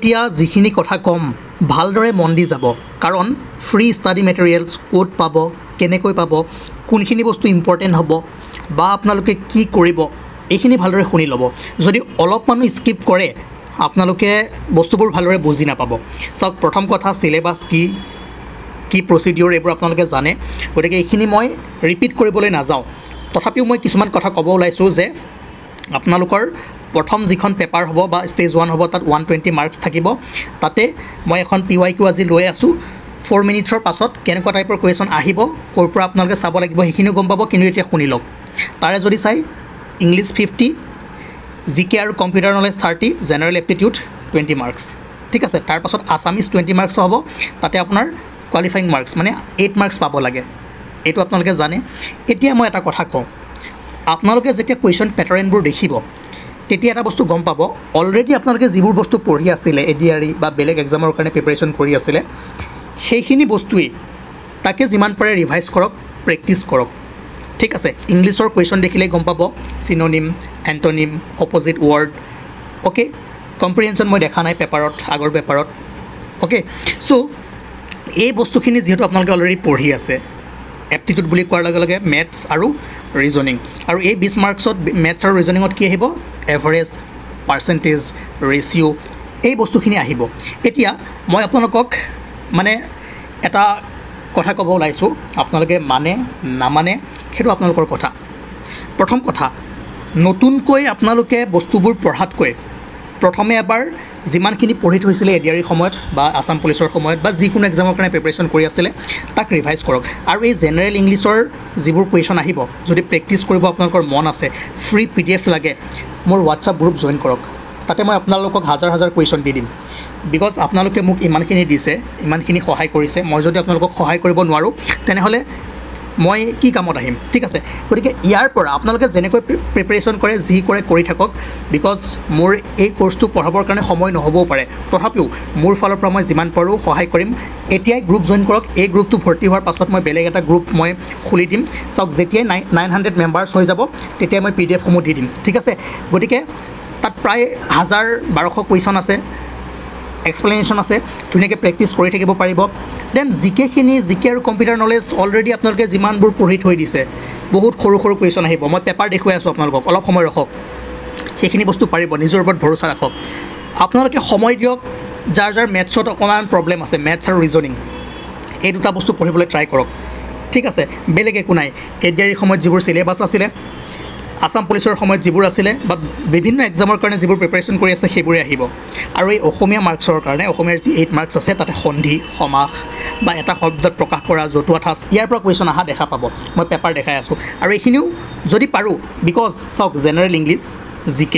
এতিয়া যিখিনি কথা কম ভালদৰে মন দি যাব কাৰণ ফ্ৰী ষ্টাডি মেটেৰিয়েলছ ক'ত পাব কেনেকৈ পাব কোনখিনি বস্তু ইম্পৰ্টেণ্ট হ'ব বা আপোনালোকে কি কৰিব এইখিনি ভালদৰে শুনি ল'ব যদি অলপমানো স্কিপ কৰে আপোনালোকে বস্তুবোৰ ভালদৰে বুজি নাপাব চাওক প্ৰথম কথা সিলেবাছ কি প্ৰচিডিউৰ এইবোৰ আপোনালোকে জানে গতিকে এইখিনি মই ৰিপিট কৰিবলৈ নাযাওঁ তথাপিও মই কিছুমান কথা ক'ব ওলাইছোঁ যে আপোনালোকৰ প্ৰথম যিখন পেপাৰ হ'ব বা ষ্টেজ 1 হ'ব তাত 120 মাৰ্কছ থাকিব তাতে মই এখন PYQ আজি লৈ আছোঁ 4 মিনিটৰ পাছত কেনেকুৱা টাইপৰ কুৱেশ্যন আহিব ক'ৰ পৰা আপোনালোকে চাব লাগিব সেইখিনিও গম পাব কিন্তু এতিয়া শুনি লওক তাৰে যদি চাই ইংলিছ 50 GK আৰু computer knowledge 30 general aptitude 20 marks ঠিক আছে তাৰ পাছত আছামিজ 20 মাৰ্কছ হ'ব তাতে আপোনাৰ কোৱালিফাইং মাৰ্কছ মানে 8 মাৰ্কছ পাব লাগে এইটো আপোনালোকে জানে এতিয়া মই এটা কথা কওঁ আপোনালোকে যেতিয়া কুৱেশ্যন পেটাৰ্ণবোৰ দেখিব তেতিয়া এটা বস্তু গম পাব অলৰেডি আপোনালোকে যিবোৰ বস্তু পঢ়ি আছিলে ADRE বা বেলেগ এক্সামৰ কাৰণে প্ৰিপাৰেশ্যন কৰি আছিলে সেইখিনি বস্তুৱেই তাকে যিমান পাৰে ৰিভাইজ কৰক প্ৰেক্টিছ কৰক ঠিক আছে ইংলিছৰ কুৱেশ্যন দেখিলে গম পাব synonym antonym opposite word okay comprehension মই দেখা নাই পেপাৰত আগৰ পেপাৰত ওকে চ' এই বস্তুখিনি যিহেতু আপোনালোকে অলৰেডি পঢ়ি আছে এপ্টিটিউড বুলি কোৱাৰ লগে লগে মেথছ আৰু ৰিজনিং আৰু এই 20 মাৰ্কছত মেথছ আৰু ৰিজনিঙত কি আহিব এভাৰেজ পাৰ্চেণ্টেজ ৰেচিঅ' এই বস্তুখিনি আহিব এতিয়া মই আপোনালোকক মানে এটা কথা ক'ব ওলাইছোঁ আপোনালোকে মানে নামানে সেইটো আপোনালোকৰ কথা প্ৰথম কথা নতুনকৈ আপোনালোকে বস্তুবোৰ পঢ়াতকৈ প্ৰথমে এবাৰ যিমানখিনি পঢ়ি থৈছিলে ADRE সময়ত বা আসাম পুলিচৰ সময়ত বা যিকোনো এক্সামৰ কাৰণে প্ৰিপাৰেশ্যন কৰি আছিলে তাক ৰিভাইজ কৰক আৰু এই জেনেৰেল ইংলিছৰ যিবোৰ কুৱেশ্যন আহিব যদি প্ৰেক্টিছ কৰিব আপোনালোকৰ মন আছে ফ্ৰী PDF লাগে মোৰ হোৱাটছআপ গ্ৰুপ জইন কৰক তাতে মই আপোনালোকক হাজাৰ হাজাৰ কুৱেশ্যন দি দিম বিকজ আপোনালোকে মোক ইমানখিনি দিছে ইমানখিনি সহায় কৰিছে মই যদি আপোনালোকক সহায় কৰিব নোৱাৰোঁ তেনেহ'লে মই কি কামত আহিম ঠিক আছে গতিকে ইয়াৰ পৰা আপোনালোকে যেনেকৈ প্ৰিপাৰেশ্যন কৰে যি কৰে কৰি থাকক বিকজ মোৰ এই কোৰ্চটো পঢ়াবৰ কাৰণে সময় নহ'বও পাৰে তথাপিও মোৰ ফালৰ পৰা মই যিমান পাৰোঁ সহায় কৰিম এতিয়াই গ্ৰুপ জইন কৰক এই গ্ৰুপটো ভৰ্তি হোৱাৰ পাছত মই বেলেগ এটা গ্ৰুপ মই খুলি দিম চাওক যেতিয়াই 900 মেম্বাৰ্ছ হৈ যাব তেতিয়াই মই PDF সমূহ দি দিম ঠিক আছে গতিকে তাত প্ৰায় 1000-1200 কুৱেশ্যন আছে এক্সপ্লেনেশ্যন আছে ধুনীয়াকৈ প্ৰেক্টিছ কৰি থাকিব পাৰিব দেন জিকে আৰু কম্পিউটাৰ নলেজ অলৰেডি আপোনালোকে যিমানবোৰ পঢ়ি থৈ দিছে বহুত সৰু সৰু কুৱেশ্যন আহিব মই পেপাৰ দেখুৱাই আছোঁ আপোনালোকক অলপ সময় ৰখক সেইখিনি বস্তু পাৰিব নিজৰ ওপৰত ভৰসা ৰাখক আপোনালোকে সময় দিয়ক যাৰ মেথছত অকণমান প্ৰব্লেম আছে মেথছ আৰু ৰিজনিং এই দুটা বস্তু পঢ়িবলৈ ট্ৰাই কৰক ঠিক আছে বেলেগ একো নাই ADRE সময়ত যিবোৰ চিলেবাছ আছিলে আসাম পুলিচৰ সময়ত যিবোৰ আছিলে বা বিভিন্ন এক্সামৰ কাৰণে যিবোৰ প্ৰিপাৰেশ্যন কৰি আছে সেইবোৰে আহিব আৰু এই অসমীয়া মাৰ্কছৰ কাৰণে অসমীয়াৰ যি 8 মাৰ্কছ আছে তাতে সন্ধি সমাস বা এটা শব্দত প্ৰকাশ কৰা জতুৱা ঠাঁচ ইয়াৰ পৰা কুৱেশ্যন অহা দেখা পাব মই পেপাৰ দেখাই আছোঁ আৰু এইখিনিও যদি পাৰোঁ বিকজ চাওক জেনেৰেল ইংলিছ GK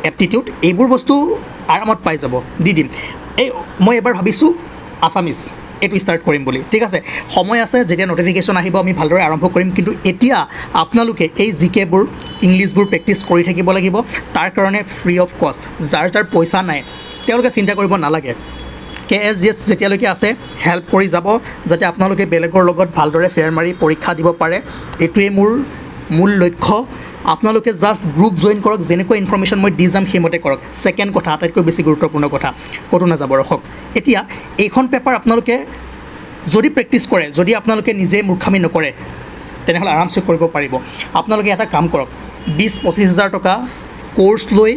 এপ্টিটিউড এইবোৰ বস্তু আৰামত পাই যাব দি দিম এই মই এবাৰ ভাবিছোঁ আছামিজ এইটো ষ্টাৰ্ট কৰিম বুলি ঠিক আছে সময় আছে যেতিয়া নটিফিকেশ্যন আহিব আমি ভালদৰে আৰম্ভ কৰিম কিন্তু এতিয়া আপোনালোকে এই জিকেবোৰ ইংলিছবোৰ প্ৰেক্টিছ কৰি থাকিব লাগিব তাৰ কাৰণে ফ্ৰী অফ কষ্ট যাৰ পইচা নাই তেওঁলোকে চিন্তা কৰিব নালাগে KSGS যেতিয়ালৈকে আছে হেল্প কৰি যাব যাতে আপোনালোকে বেলেগৰ লগত ভালদৰে ফেয়াৰ মাৰি পৰীক্ষা দিব পাৰে এইটোৱে মোৰ মূল লক্ষ্য আপোনালোকে জাষ্ট গ্ৰুপ জইন কৰক যেনেকৈ ইনফৰমেশ্যন মই দি যাম সেইমতে কৰক ছেকেণ্ড কথা আটাইতকৈ বেছি গুৰুত্বপূৰ্ণ কথা ক'তো নাযাব ৰখক এতিয়া এইখন পেপাৰ আপোনালোকে যদি প্ৰেক্টিছ কৰে যদি আপোনালোকে নিজে মূৰ্খামি নকৰে তেনেহ'লে আৰামছে কৰিব পাৰিব আপোনালোকে এটা কাম কৰক 20-25 হাজাৰ টকা কোৰ্চ লৈ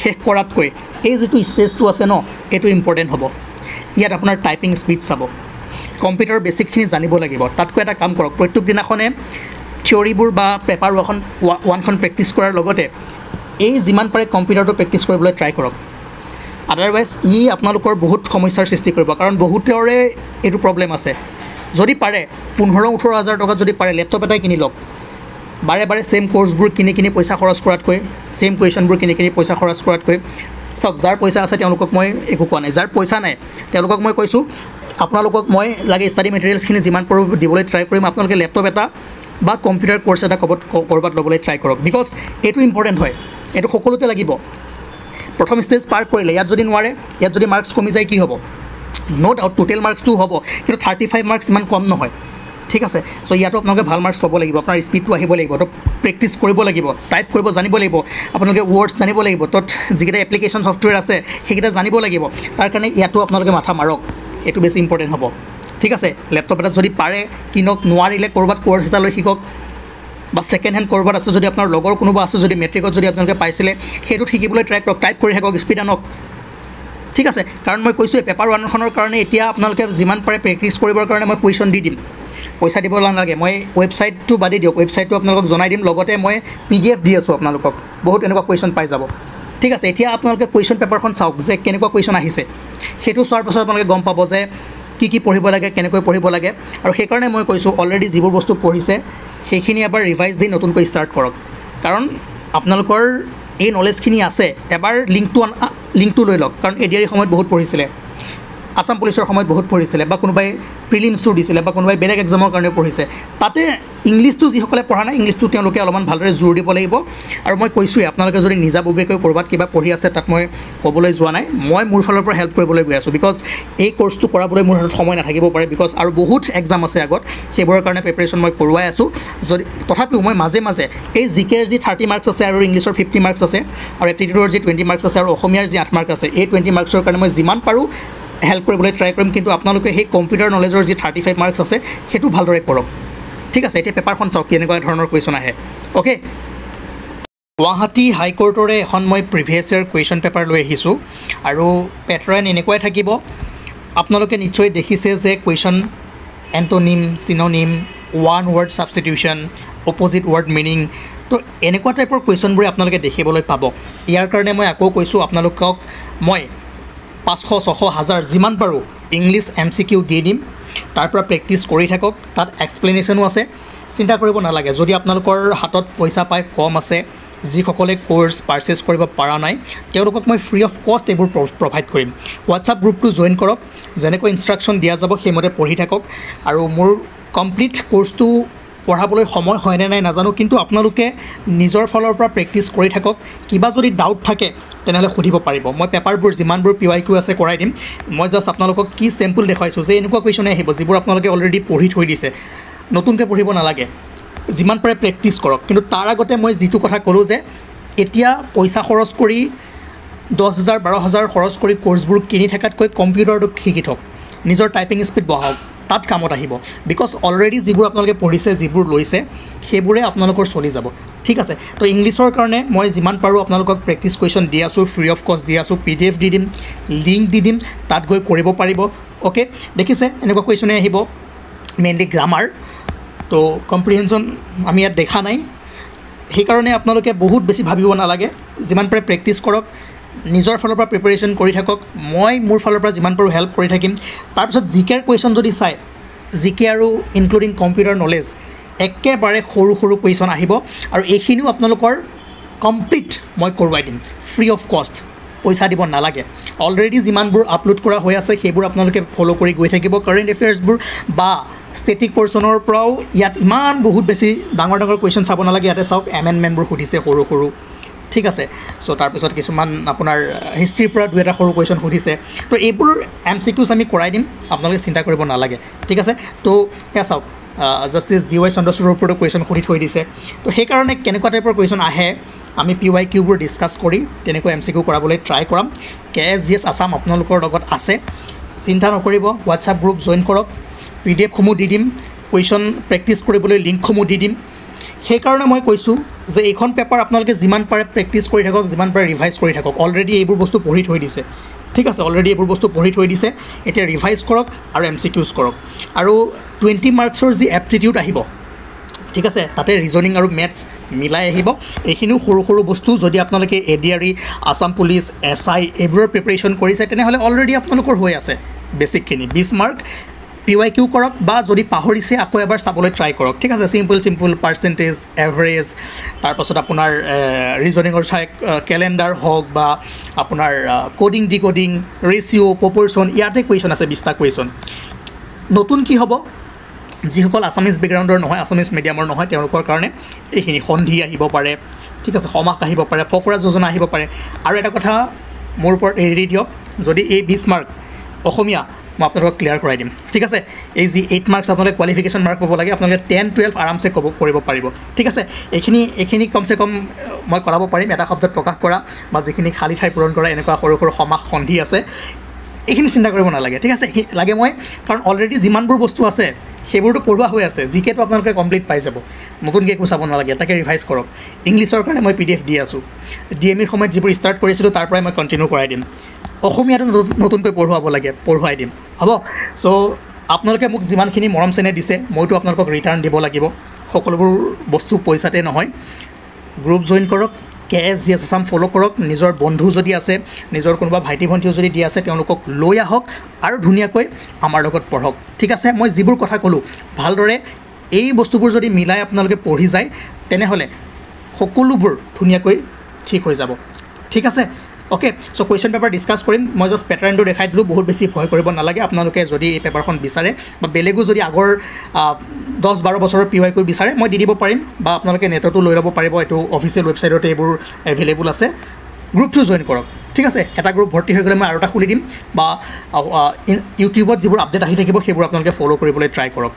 শেষ কৰাতকৈ এই যিটো ষ্টেজটো আছে ন এইটো ইম্পৰ্টেণ্ট হ'ব ইয়াত আপোনাৰ টাইপিং স্পীড চাব কম্পিউটাৰ বেছিকখিনি জানিব লাগিব তাতকৈ এটা কাম কৰক প্ৰত্যেক দিনাখনে থিয়ৰিবোৰ বা পেপাৰ ওৱানখন প্ৰেক্টিছ কৰাৰ লগতে এই যিমান পাৰে কম্পিউটাৰটো প্ৰেক্টিছ কৰিবলৈ ট্ৰাই কৰক আদাৰৱাইজ আপোনালোকৰ বহুত সমস্যাৰ সৃষ্টি কৰিব কাৰণ বহুতৰে এইটো প্ৰব্লেম আছে যদি পাৰে 15-18 হাজাৰ টকাত যদি পাৰে লেপটপ এটাই কিনি লওক বাৰে সেম কোৰ্চবোৰ কিনি পইচা খৰচ কৰাতকৈ সেম কুৱেশ্যনবোৰ কিনি পইচা খৰচ কৰাতকৈ চাওক যাৰ পইচা আছে তেওঁলোকক মই একো কোৱা নাই যাৰ পইচা নাই তেওঁলোকক মই কৈছোঁ আপোনালোকক মই লাগে ষ্টাডি মেটেৰিয়েলছখিনি যিমান পাৰোঁ দিবলৈ ট্ৰাই কৰিম আপোনালোকে লেপটপ এটা বা কম্পিউটাৰ কোৰ্চ এটা ক'ৰবাত ল'বলৈ ট্ৰাই কৰক বিকজ এইটো ইম্পৰ্টেণ্ট হয় এইটো সকলোতে লাগিব প্ৰথম ষ্টেজ পাৰ কৰিলে ইয়াত যদি নোৱাৰে ইয়াত যদি মাৰ্কছ কমি যায় কি হ'ব নো ডাউট টোটেল মাৰ্কছটো হ'ব কিন্তু 35 মাৰ্কছ ইমান কম নহয় ঠিক আছে সো ইয়াতো আপোনালোকে ভাল মাৰ্কছ পাব লাগিব আপোনাৰ স্পীডটো আহিব লাগিব তো প্ৰেক্টিছ কৰিব লাগিব টাইপ কৰিব জানিব লাগিব আপোনালোকে ৱৰ্ডছ জানিব লাগিব তত যিকেইটা এপ্লিকেশ্যন ছফ্টৱেৰ আছে সেইকেইটা জানিব লাগিব তাৰ কাৰণে ইয়াতো আপোনালোকে মাথা মাৰক এইটো বেছি ইম্পৰ্টেণ্ট হ'ব ঠিক আছে লেপটপ এটাত যদি পাৰে কিনক নোৱাৰিলে ক'ৰবাত কোৰ্ছ এটা লৈ শিকক বা ছেকেণ্ড হেণ্ড ক'ৰবাত আছে যদি আপোনাৰ লগৰ কোনোবা আছে যদি মেট্ৰিকত যদি আপোনালোকে পাইছিলে সেইটোত শিকিবলৈ ট্ৰাই কৰক টাইপ কৰি থাকক স্পীড আনক ঠিক আছে কাৰণ মই কৈছোঁ পেপাৰ 1খনৰ কাৰণে এতিয়া আপোনালোকে যিমান পাৰে প্ৰেক্টিছ কৰিবৰ কাৰণে মই কুৱেশ্যন দি দিম পইচা দিব নালাগে মই ৱেবছাইটটো বাদি দিয়ক ৱেবছাইটটো আপোনালোকক জনাই দিম লগতে মই PDF দি আছোঁ আপোনালোকক বহুত এনেকুৱা কুৱেশ্যন পাই যাব ঠিক আছে এতিয়া আপোনালোকে কুৱেশ্যন পেপাৰখন চাওক যে কেনেকুৱা কুৱেশ্যন আহিছে সেইটো চোৱাৰ পাছত আপোনালোকে গম পাব যে কি পঢ়িব লাগে কেনেকৈ পঢ়িব লাগে আৰু সেইকাৰণে মই কৈছোঁ অলৰেডি যিবোৰ বস্তু পঢ়িছে সেইখিনি এবাৰ ৰিভাইজ দি নতুনকৈ ষ্টাৰ্ট কৰক কাৰণ আপোনালোকৰ এই নলেজখিনি আছে এবাৰ লিংকটো লৈ লওক কাৰণ ADR সময়ত বহুত পঢ়িছিলে আসাম পুলিচৰ সময়ত বহুত পঢ়িছিলে বা কোনোবাই প্ৰিলিমছটো দিছিলে বা কোনোবাই বেলেগ এক্সামৰ কাৰণে পঢ়িছে তাতে ইংলিছটো যিসকলে পঢ়া নাই ইংলিছটো তেওঁলোকে অলপমান ভালদৰে জোৰ দিব লাগিব আৰু মই কৈছোঁৱে আপোনালোকে যদি নিজাববীয়াকৈ ক'ৰবাত কিবা পঢ়ি আছে তাত মই ক'বলৈ যোৱা নাই মই মোৰ ফালৰ পৰা হেল্প কৰিবলৈ গৈ আছোঁ বিকজ এই কোৰ্চটো কৰাবলৈ মোৰ হাতত সময় নাথাকিব পাৰে বিকজ আৰু বহুত এক্সাম আছে আগত সেইবোৰৰ কাৰণে প্ৰিপেৰেশ্যন মই কৰোৱাই আছোঁ যদি তথাপিও মই মাজে মাজে এই জিকেৰ যি 30 মাৰ্কছ আছে আৰু ইংলিছৰ 50 মাৰ্কছ আছে আৰু এপ্টিটিউডৰ যি 20 মাৰ্কছ আছে আৰু অসমীয়াৰ যি 8 মাৰ্ক আছে এই 20 মাৰ্কছৰ কাৰণে মই যিমান পাৰোঁ হেল্প কৰিবলৈ ট্ৰাই কৰিম কিন্তু আপোনালোকে সেই কম্পিউটাৰ নলেজৰ যি 35 মাৰ্কছ আছে সেইটো ভালদৰে কৰক ঠিক আছে এতিয়া পেপাৰখন চাওক কেনেকুৱা ধৰণৰ কুৱেশ্যন আহে অ'কে গুৱাহাটী হাইকোৰ্টৰে এখন মই প্ৰিভিয়াছ ইয়াৰ কুৱেশ্যন পেপাৰ লৈ আহিছোঁ আৰু পেটাৰ্ণ এনেকুৱাই থাকিব আপোনালোকে নিশ্চয় দেখিছে যে question antonym synonym one word substitution opposite word meaning তো এনেকুৱা টাইপৰ কুৱেশ্যনবোৰে আপোনালোকে দেখিবলৈ পাব ইয়াৰ কাৰণে মই আকৌ কৈছোঁ আপোনালোকক মই 500 600 1000 যিমান পাৰোঁ ইংলিছ MCQ দি দিম তাৰ পৰা প্ৰেক্টিছ কৰি থাকক তাত এক্সপ্লেনেশ্যনো আছে চিন্তা কৰিব নালাগে যদি আপোনালোকৰ হাতত পইচা পাই কম আছে যিসকলে কোৰ্ছ পাৰচেছ কৰিব পৰা নাই তেওঁলোকক মই ফ্ৰী অফ কষ্ট এইবোৰ প্ৰভাইড কৰিম হোৱাটছআপ গ্ৰুপটো জইন কৰক যেনেকৈ ইনষ্ট্ৰাকশ্যন দিয়া যাব সেইমতে পঢ়ি থাকক আৰু মোৰ কমপ্লিট কোৰ্ছটো পঢ়াবলৈ সময় হয় নে নাই নাজানো কিন্তু আপোনালোকে নিজৰ ফালৰ পৰা প্ৰেক্টিছ কৰি থাকক কিবা যদি ডাউট থাকে তেনেহ'লে সুধিব পাৰিব মই পেপাৰবোৰ যিমানবোৰ PYQ আছে কৰাই দিম মই জাষ্ট আপোনালোকক কি চেম্পল দেখুৱাইছোঁ যে এনেকুৱা কুৱেশ্যনে আহিব যিবোৰ আপোনালোকে অলৰেডি পঢ়ি থৈ দিছে নতুনকৈ পঢ়িব নালাগে যিমান পাৰে প্ৰেক্টিছ কৰক কিন্তু তাৰ আগতে মই যিটো কথা ক'লোঁ যে এতিয়া পইচা খৰচ কৰি 10,000 12,000 খৰচ কৰি কোৰ্ছবোৰ কিনি থকাতকৈ কম্পিউটাৰটো শিকি থওক নিজৰ টাইপিং স্পীড বঢ়াওক তাত কামত আহিব বিকজ অলৰেডি যিবোৰ আপোনালোকে পঢ়িছে যিবোৰ লৈছে সেইবোৰে আপোনালোকৰ চলি যাব ঠিক আছে তো ইংলিছৰ কাৰণে মই যিমান পাৰোঁ আপোনালোকক প্ৰেক্টিছ কুৱেশ্যন দি আছোঁ ফ্ৰী অফ কষ্ট দি আছোঁ PDF দি দিম লিংক দি দিম তাত গৈ কৰিব পাৰিব অ'কে দেখিছে এনেকুৱা কুৱেশ্যনে আহিব মেইনলি গ্ৰামাৰ তো কম্প্ৰিহেনশ্যন আমি ইয়াত দেখা নাই সেইকাৰণে আপোনালোকে বহুত বেছি ভাবিব নালাগে যিমান পাৰে প্ৰেক্টিছ কৰক নিজৰ ফালৰ পৰা প্ৰিপেৰেশ্যন কৰি থাকক মই মোৰ ফালৰ পৰা যিমান পাৰোঁ হেল্প কৰি থাকিম তাৰপিছত জিকেৰ কুৱেশ্যন যদি চাই জিকে আৰু ইনক্লুডিং কম্পিউটাৰ নলেজ একেবাৰে সৰু কুৱেশ্যন আহিব আৰু এইখিনিও আপোনালোকৰ কমপ্লিট মই কৰোৱাই দিম ফ্ৰী অফ কষ্ট পইচা দিব নালাগে অলৰেডি যিমানবোৰ আপলোড কৰা হৈ আছে সেইবোৰ আপোনালোকে ফ'ল' কৰি গৈ থাকিব কাৰেণ্ট এফেয়াৰ্ছবোৰ বা ষ্টেটিক পৰ্চনৰ পৰাও ইয়াত ইমান বহুত বেছি ডাঙৰ কুৱেশ্যন চাব নালাগে ইয়াতে চাওক এমেণ্ডমেণ্টবোৰ সুধিছে সৰু ঠিক আছে সো তাৰপিছত কিছুমান আপোনাৰ হিষ্ট্ৰীৰ পৰা দুই এটা সৰু কুৱেশ্যন সুধিছে তো এইবোৰ MCQs আমি কৰাই দিম আপোনালোকে চিন্তা কৰিব নালাগে ঠিক আছে তো এয়া চাওক জাষ্টিছ DY চন্দ্ৰচূড়ৰ ওপৰতো কুৱেশ্যন সুধি থৈ দিছে তো সেইকাৰণে কেনেকুৱা টাইপৰ কুৱেশ্যন আহে আমি PYQবোৰ ডিছকাছ কৰি তেনেকৈ MCQ কৰাবলৈ ট্ৰাই কৰাম KSGS আছাম আপোনালোকৰ লগত আছে চিন্তা নকৰিব হোৱাটছআপ গ্ৰুপ জইন কৰক PDF-সমূহ দি দিম কুৱেশ্যন প্ৰেক্টিছ কৰিবলৈ লিংকসমূহ দি দিম সেইকাৰণে মই কৈছোঁ যে এইখন পেপাৰ আপোনালোকে যিমান পাৰে প্ৰেক্টিছ কৰি থাকক যিমান পাৰে ৰিভাইজ কৰি থাকক অলৰেডি এইবোৰ বস্তু পঢ়ি থৈ দিছে ঠিক আছে অলৰেডি এইবোৰ বস্তু পঢ়ি থৈ দিছে এতিয়া ৰিভাইজ কৰক আৰু MCQs কৰক আৰু 20 মাৰ্কছৰ যি এপ্টিটিউড আহিব ঠিক আছে তাতে ৰিজনিং আৰু মেথছ মিলাই আহিব এইখিনিও সৰু বস্তু যদি আপোনালোকে ADR আসাম পুলিচ SI এইবোৰৰ প্ৰিপেৰেশ্যন কৰিছে তেনেহ'লে অলৰেডি আপোনালোকৰ হৈ আছে বেছিকখিনি 20 মাৰ্ক PYQ কৰক বা যদি পাহৰিছে আকৌ এবাৰ চাবলৈ ট্ৰাই কৰক ঠিক আছে চিম্পল পাৰ্চেণ্টেজ এভাৰেজ তাৰপাছত আপোনাৰ ৰিজনিঙৰ চাই কেলেণ্ডাৰ হওক বা আপোনাৰ কোডিং ডিকোডিং ৰেচিঅ' প্ৰপৰ্চন ইয়াতে কুৱেশ্যন আছে 20টা কুৱেশ্যন নতুন কি হ'ব যিসকল আছামিজ বেকগ্ৰাউণ্ডৰ নহয় আছামিজ মিডিয়ামৰ নহয় তেওঁলোকৰ কাৰণে এইখিনি সন্ধি আহিব পাৰে ঠিক আছে সমাস আহিব পাৰে ফকৰা যোজনা আহিব পাৰে আৰু এটা কথা মোৰ ওপৰত এৰি দিয়ক যদি এই 20 মাৰ্ক অসমীয়া মই আপোনালোকক ক্লিয়াৰ কৰাই দিম ঠিক আছে এই যি 8 মাৰ্কছ আপোনালোকে কোৱালিফিকেশ্যন মাৰ্ক পাব লাগে আপোনালোকে 10-12 আৰামছে কৰিব পাৰিব ঠিক আছে এইখিনি কমচে কম মই কৰাব পাৰিম এটা শব্দত প্ৰকাশ কৰা বা যিখিনি খালী ঠাই পূৰণ কৰা এনেকুৱা সৰু সৰু সমাস সন্ধি আছে এইখিনি চিন্তা কৰিব নালাগে ঠিক আছে লাগে মই কাৰণ অলৰেডি যিমানবোৰ বস্তু আছে সেইবোৰতো পঢ়োৱা হৈ আছে জিকেটো আপোনালোকে কমপ্লিট পাই যাব নতুনকৈ একো চাব নালাগে তাকে ৰিভাইজ কৰক ইংলিছৰ কাৰণে মই PDF দি আছোঁ DMEৰ সময়ত যিবোৰ ষ্টাৰ্ট কৰিছিলোঁ তাৰ পৰাই মই কণ্টিনিউ কৰাই দিম অসমীয়াটো নতুনকৈ পঢ়ুৱাই দিম হ'ব চ' আপোনালোকে মোক যিমানখিনি মৰম চেনেহ দিছে মইতো আপোনালোকক ৰিটাৰ্ণ দিব লাগিব সকলোবোৰ বস্তু পইচাতে নহয় গ্ৰুপ জইন কৰক KSGS আছাম ফ'ল' কৰক নিজৰ বন্ধু যদি আছে নিজৰ কোনোবা ভাইটি ভণ্টিও যদি দি আছে তেওঁলোকক লৈ আহক আৰু ধুনীয়াকৈ আমাৰ লগত পঢ়ক ঠিক আছে মই যিবোৰ কথা ক'লোঁ ভালদৰে এই বস্তুবোৰ যদি মিলাই আপোনালোকে পঢ়ি যায় তেনেহ'লে সকলোবোৰ ধুনীয়াকৈ ঠিক হৈ যাব ঠিক আছে ওকে চ' কুৱেশ্যন পেপাৰ ডিছকাছ কৰিম মই জাষ্ট পেটাৰ্ণটো দেখাই দিলোঁ বহুত বেছি ভয় কৰিব নালাগে আপোনালোকে যদি এই পেপাৰখন বিচাৰে বা বেলেগো যদি আগৰ 10-12 বছৰৰ PYQ বিচাৰে মই দি দিব পাৰিম বা আপোনালোকে নেটতো লৈ ল'ব পাৰিব এইটো অফিচিয়েল ৱেবছাইটতে এইবোৰ এভেইলেবল আছে গ্ৰুপটো জইন কৰক ঠিক আছে এটা গ্ৰুপ ভৰ্তি হৈ গ'লে মই আৰু এটা খুলি দিম বা ইউটিউবত যিবোৰ আপডেট আহি থাকিব সেইবোৰ আপোনালোকে ফ'ল' কৰিবলৈ ট্ৰাই কৰক